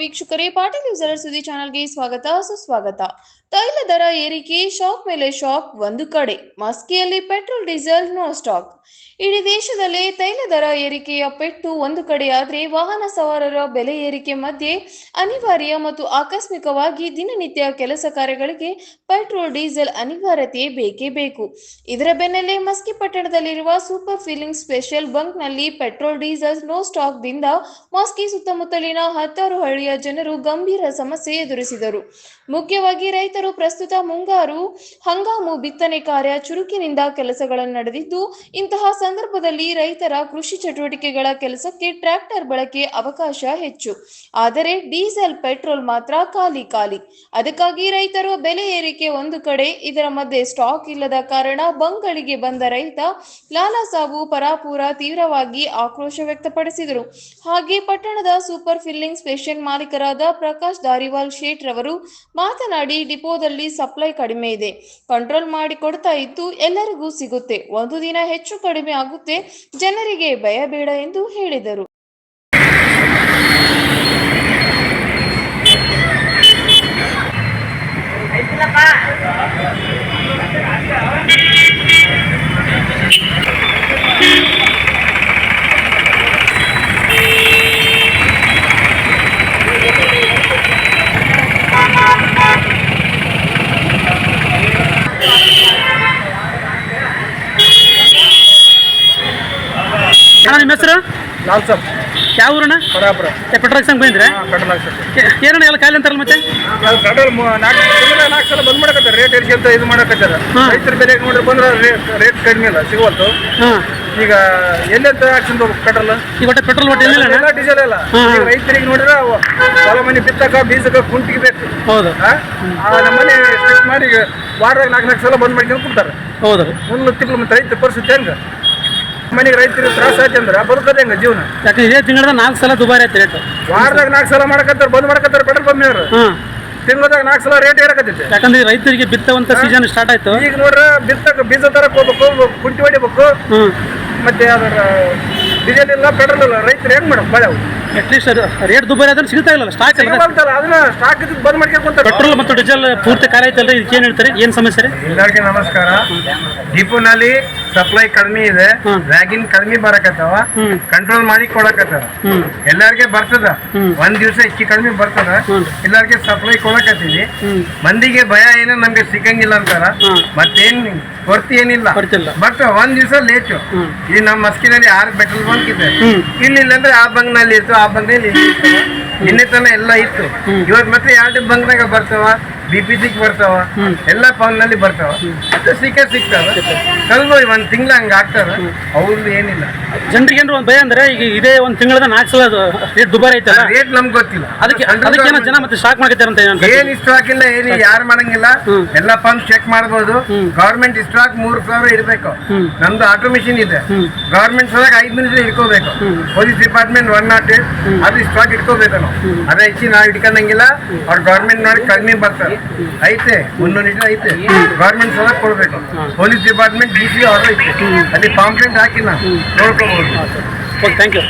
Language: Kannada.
ವೀಕ್ಷಕರೇ, ಪಾಟೀಲ್ ಯೂಸರ್ ಸುದ್ದಿ ಚಾನೆಲ್ಗೆ ಸ್ವಾಗತ ಸುಸ್ವಾಗತ. ತೈಲ ದರ ಏರಿಕೆ ಶಾಕ್ ಮೇಲೆ ಶಾಕ್ ಒಂದು ಕಡೆ, ಮಸ್ಕಿಯಲ್ಲಿ ಪೆಟ್ರೋಲ್ ಡೀಸೆಲ್ ನೋ ಸ್ಟಾಕ್. ಇಡೀ ದೇಶದಲ್ಲೇ ತೈಲ ದರ ಏರಿಕೆಯ ಪೆಟ್ಟು ಒಂದು ಕಡೆಯಾದ್ರೆ, ವಾಹನ ಸವಾರರ ಬೆಲೆ ಏರಿಕೆ ಮಧ್ಯೆ ಅನಿವಾರ್ಯ ಮತ್ತು ಆಕಸ್ಮಿಕವಾಗಿ ದಿನನಿತ್ಯ ಕೆಲಸ ಕಾರ್ಯಗಳಿಗೆ ಪೆಟ್ರೋಲ್ ಡೀಸೆಲ್ ಅನಿವಾರ್ಯತೆ ಬೇಕೇ ಬೇಕು. ಇದರ ಬೆನ್ನಲ್ಲೇ ಮಸ್ಕಿ ಪಟ್ಟಣದಲ್ಲಿರುವ ಸೂಪರ್ ಫಿಲ್ಲಿಂಗ್ ಸ್ಪೆಷಲ್ ಬಂಕ್ನಲ್ಲಿ ಪೆಟ್ರೋಲ್ ಡೀಸೆಲ್ ನೋ ಸ್ಟಾಕ್ ದಿಂದ ಮಸ್ಕಿ ಸುತ್ತಮುತ್ತಲಿನ ಹತ್ತಾರು ಹಳ್ಳಿಯ ಜನರು ಗಂಭೀರ ಸಮಸ್ಯೆ ಎದುರಿಸಿದರು. ಮುಖ್ಯವಾಗಿ ರೈತರು ಪ್ರಸ್ತುತ ಮುಂಗಾರು ಹಂಗಾಮು ಬಿತ್ತನೆ ಕಾರ್ಯ ಚುರುಕಿನಿಂದ ಕೆಲಸಗಳು ನಡೆದಿದ್ದು, ಇಂತಹ ಸಂದರ್ಭದಲ್ಲಿ ರೈತರ ಕೃಷಿ ಚಟುವಟಿಕೆಗಳ ಕೆಲಸಕ್ಕೆ ಟ್ರ್ಯಾಕ್ಟರ್ ಬಳಕೆ ಅವಕಾಶ ಹೆಚ್ಚು. ಆದರೆ ಡೀಸೆಲ್ ಪೆಟ್ರೋಲ್ ಮಾತ್ರ ಖಾಲಿ. ಅದಕ್ಕಾಗಿ ರೈತರು ಬೆಲೆ ಏರಿಕೆ ಒಂದು ಕಡೆ, ಇದರ ಮಧ್ಯೆ ಸ್ಟಾಕ್ ಇಲ್ಲದ ಕಾರಣ ಬಂಕ್ಗಳಿಗೆ ಬಂದ ರೈತ ಲಾಲಾಸಾಬು ಪರಾಪುರ ತೀವ್ರವಾಗಿ ಆಕ್ರೋಶ ವ್ಯಕ್ತಪಡಿಸಿದರು. ಹಾಗೆ ಪಟ್ಟಣದ ಸೂಪರ್ ಫಿಲ್ಲಿಂಗ್ ಸ್ಟೇಷನ್ ಮಾಲೀಕರಾದ ಪ್ರಕಾಶ್ ದಾರಿವಾಲ್ ಶೇಟ್ ರವರು ಮಾತನಾಡಿ, ಡಿಪೋದಲ್ಲಿ ಸಪ್ಲೈ ಕಡಿಮೆ ಇದೆ, ಕಂಟ್ರೋಲ್ ಮಾಡಿ ಕೊಡ್ತಾ ಇದ್ದು ಎಲ್ಲರಿಗೂ ಸಿಗುತ್ತೆ, ಒಂದು ದಿನ ಹೆಚ್ಚು ಕಡಿಮೆ ಆಗುತ್ತೆ, ಜನರಿಗೆ ಭಯ ಬೇಡ ಎಂದು ಹೇಳಿದರು. ನಿಮ್ಮ ಹೆಸರು? ಲಾಲ್ ಸಾಬ್. ಯಾವ ಊರಣ್ಣ? ಪರಾಪುರ. ಪೆಟ್ರೋಲ್ ಹಾಕ್ಸಂಗ್ ಬಂದ್ರೆ ಏನಣ್ಣ ಎಲ್ಲ ಕಾಯಿಲೆ ಅಂತಾರಲ್ಲ? ಮತ್ತೆ ಪೆಟ್ರೋಲ್ 4 ಸಲ ಬಂದ್ ಮಾಡಕತ್ತಾರ, ರೇಟ್ ಏರಿಕೆ ಅಂತ ಇದು ಮಾಡಕತ್ತಾರ. ರೈತರ ಬೆಲೆ ನೋಡ್ರಿ ಬಂದ್ರೆ ರೇಟ್ ಕಡಿಮೆ ಇಲ್ಲ, ಸಿಗುವಲ್ತು. ಈಗ ಎಲ್ಲೆಂತ ಹಾಕ್ಸಿಂದ ಪೆಟ್ರೋಲ್, ಈಗ ಒಟ್ಟೆ ಪೆಟ್ರೋಲ್ ಒಟ್ಟೆ ಎಲ್ಲ ಡೀಸೆಲ್ ಇಲ್ಲ. ರೈತರಿಗೆ ನೋಡಿದ್ರೆ ಹೊಲ ಮನೆ ಬಿತ್ತಕ ಬೀಜಕ ಕುಂಟಿಗೆ ಬೇಕು. ಹೌದು. ನಮ್ಮನೆ ಸ್ಟಿಕ್ ಮಾಡಿ ವಾರದಾಗ 4 ಸಲ ಬಂದ್ ಮಾಡ್ಕೊಂಡು ಕೊಡ್ತಾರೆ. ಹೌದು. ಮುಳ್ಳು ತಿಪ್ಪಲು ಮತ್ತೆ ರೈತ ಪರಿಸ್ಥಿತಿ ಹೆಂಗ? ಮನೆಗೆ ರೈತರಿಗೆ ತ್ರಾಸ ಆಯ್ತು ಅಂದ್ರೆ ಬದುಕದೆ ಹೆಂಗ ಜೀವನ? ಯಾಕಂದ್ರೆ ಇದೇ ತಿಂಗಳದ 4 ಸಲ ದುಬಾರಿ ಆಯ್ತು ರೇಟ್. ವಾರದಾಗ 4 ಸಲ ಮಾಡಕತ್ತಾರ, ಬಂದ್ ಮಾಡಕತ್ತಾರ ಪೆಟ್ರೋಲ್ ಪಂಪ್ ಅವರು. ತಿಂಗಳದಾಗ 4 ಸಲ ರೇಟ್ ಏರಕತ್ತೈತೆ. ಯಾಕಂದ್ರೆ ರೈತರಿಗೆ ಬಿತ್ತವಂತ ಸೀಸನ್ ಸ್ಟಾರ್ಟ್ ಆಯ್ತು. ಈಗ ನೋಡ್ರ ಬಿತ್ತಕ ಬೀಜ ತರಕ್ ಹೋಗ್ಬೇಕು, ಕುಂಟಿ ಹೊಡಿಬೇಕು, ಮತ್ತೆ ಅದರ ಡೀಸೆಲ್ ಇಲ್ಲ, ಪೆಟ್ರೋಲ್ ಇಲ್ಲ, ರೈತರು ಹೆಂಗ್ ಮೇಡಮ್ ಬಾಳೆ? ಅಟ್ಲೀಸ್ಟ್ ರೇಟ್ ದುಬಾರಿ ಆದ್ರೆ ಸಿಗ್ತಾ ಇಲ್ಲ, ಸ್ಟಾಕ್ ಇಲ್ಲ. ಅದನ್ನ ಸ್ಟಾಕ್ ಬಂದ್ ಮಾಡ್ಕೊಂತ ಪೆಟ್ರೋಲ್ ಮತ್ತು ಡೀಸೆಲ್ ಪೂರ್ತಿ ಖಾಲಿ ಆಯ್ತಲ್ರಿ, ಇದಕ್ಕೆ ಏನ್ ಹೇಳ್ತಾರೆ, ಏನ್ ಸಮಸ್ಯೆ ರೀ? ಎಲ್ಲರಿಗೆ ನಮಸ್ಕಾರ. ಡಿಪೋನಲ್ಲಿ ಸಪ್ಲೈ ಕಡಿಮೆ ಇದೆ, ವ್ಯಾಗಿನ್ ಕಡಿಮೆ ಬರಕತ್ತಾವ, ಕಂಟ್ರೋಲ್ ಮಾಡಿ ಕೊಡಕತ್ತಾರ. ಎಲ್ಲಾರ್ಗೆ ಬರ್ತದ, ಒಂದ್ ದಿವಸ ಹೆಚ್ಚು ಕಡಿಮೆ ಬರ್ತದ, ಎಲ್ಲಾರ್ಗೆ ಸಪ್ಲೈ ಕೊಡಕತ್ತೀವಿ. ಮಂದಿಗೆ ಭಯ ಏನೋ ನಮ್ಗೆ ಸಿಕ್ಕಂಗಿಲ್ಲ ಅಂತಾರ, ಮತ್ತೇನ್ ಕೊರತೆ ಏನಿಲ್ಲ, ಬಟ್ ಒಂದ್ ದಿವಸ ಲೇಟು. ಈ ನಮ್ಮ ಮಸ್ಕಿನಲ್ಲಿ 6 ಪೆಟ್ರೋಲ್ ಬಂಕ್ ಇದೆ, ಇಲ್ಲಿ ಅಂದ್ರೆ ಆ ಬಂಕ್ ನಲ್ಲಿ ಇತ್ತು, ಆ ಬಂಕ್ ನಲ್ಲಿ ನಿನ್ನೆ ತನ ಎಲ್ಲ ಇತ್ತು. ಇವತ್ತು ಮತ್ತೆ 2 ಬಂಕ್ನಾಗ ಬರ್ತಾವ, BPCಗೆ ಬರ್ತಾವ, ಎಲ್ಲ ಪವನ್ ನಲ್ಲಿ ಬರ್ತಾವ, ಮತ್ತೆ ಸಿಗ್ತಾವ. ಕಲ್ವ 1 ತಿಂಗಳ ಹಂಗ ಆಗ್ತಾರ, ಅವ್ರದ್ದು ಏನಿಲ್ಲ. ಜನರಿಗೆ ಏನ್ರ ಒಂದ್ ಭಯ ಅಂದ್ರೆ, ಈಗ ಇದೇ 1 ತಿಂಗಳದ 4 ಸಲ ರೇಟ್ ದುಬಾರಿ ಐತಲ್ಲ, ರೇಟ್ ನಮ್ಗೆ ಗೊತ್ತಿಲ್ಲ. ಅದಕ್ಕೆ ಜನ ಮತ್ತೆ ಸ್ಟಾಕ್ ಮಾಡ್ತಾರೆ ಅಂತ ಏನ್ ಸ್ಟಾಕ್ ಇಲ್ಲ, ಏನು ಯಾರು ಮಾಡಂಗಿಲ್ಲ, ಎಲ್ಲ ಪಂಪ್ ಚೆಕ್ ಮಾಡಬಹುದು. ಗವರ್ಮೆಂಟ್ ಸ್ಟಾಕ್ 3000 ಇರ್ಬೇಕು. ನಮ್ದು ಆಟೋ ಮಿಷಿನ್ ಇದೆ, ಗವರ್ಮೆಂಟ್ ಸಲಗ 5 ಮಿನಿಟ್ ಇಟ್ಕೋಬೇಕು. ಪೊಲೀಸ್ ಡಿಪಾರ್ಟ್ಮೆಂಟ್ 108 ಅದು ಸ್ಟಾಕ್ ಇಟ್ಕೋಬೇಕು. ನಾವು ಅದೇ ಹೆಚ್ಚಿ ನಾವು ಇಟ್ಕೊಂಡಂಗಿಲ್ಲ. ಅವ್ರ ಗವರ್ಮೆಂಟ್ ನೋಡಿ ಕಡಿಮೆ ಬರ್ತಾರೆ, ಐತೆ 300 ಐತೆ, ಗವರ್ಮೆಂಟ್ ಸಲ ಕೊಡ್ಬೇಕು. ಪೊಲೀಸ್ ಡಿಪಾರ್ಟ್ಮೆಂಟ್ DC ಆರ್ಡರ್ ಐತೆ, ಅಲ್ಲಿ ಪಾಂಪ್ಲೆಂಟ್ ಹಾಕಿ ನಾವು ನೋಡ್ಕೋಬಹುದು. Thank you.